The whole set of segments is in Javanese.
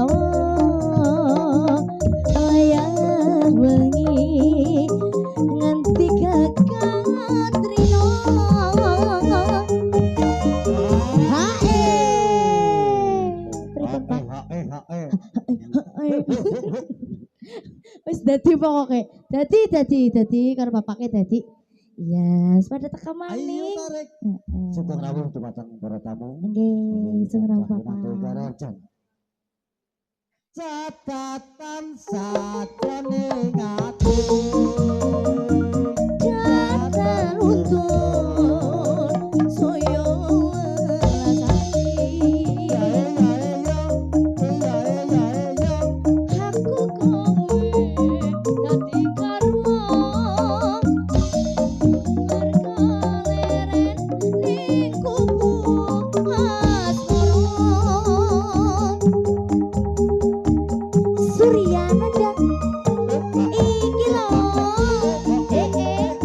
cerita wayah wengi nganti kakak trino hae pripun Pak wis dadi pokoke dadi karo bapake dadi iya pada teka maning ayo tarik sugeng rawuh dumateng para tamu nggih sugeng rawuh Bapak catatan sajroning ati jatan untuk soyo welasati aku kowe dadi karwa markaleren ning kubu asmara Surya Nanda iki lho monggo Bapak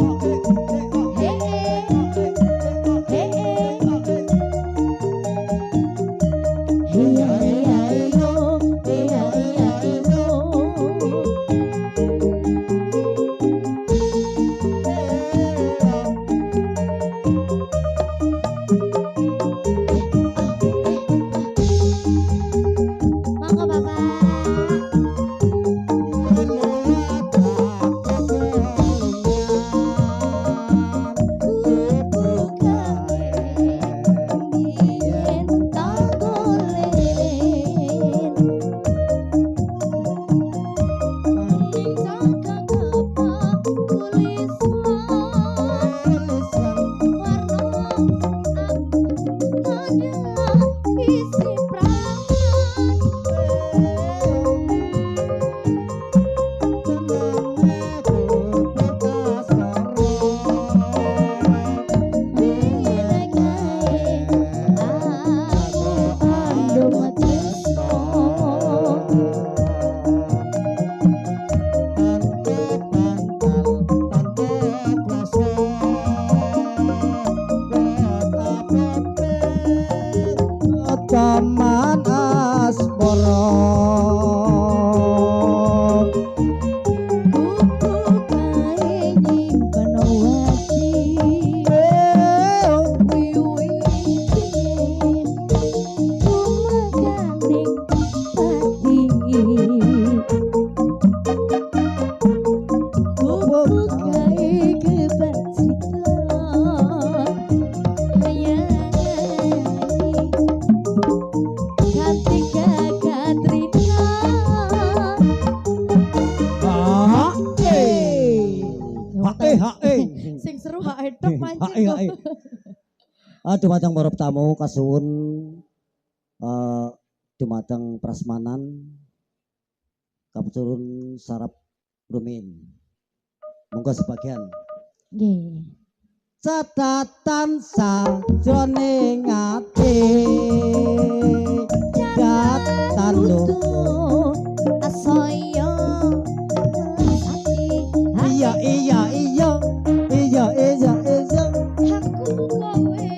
Taman Aspara sing seru hae tok pancen. Dumateng para tamu kasuwun dumateng prasmanan kapturun sarap rumin. Monggo sebagian. Nggih. Catatan sajroning ati jatan lutuh asoyo iya aku kowe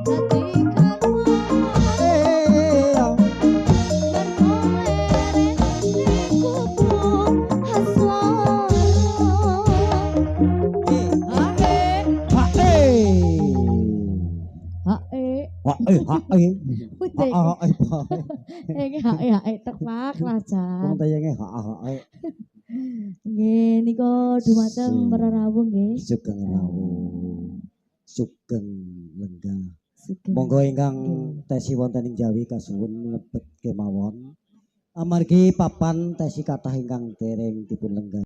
dadi karwa markaleren ning kubu asmara hae tepak lajan wong tayange hae nggih nika dumateng para rawuh nggih sugeng rawuh sugeng lenggah sugeng monggo ingkang tesi wonten ing Jawi kasuwun ngebet kemawon amargi papan tesi kathah ingkang dereng dipun lenggah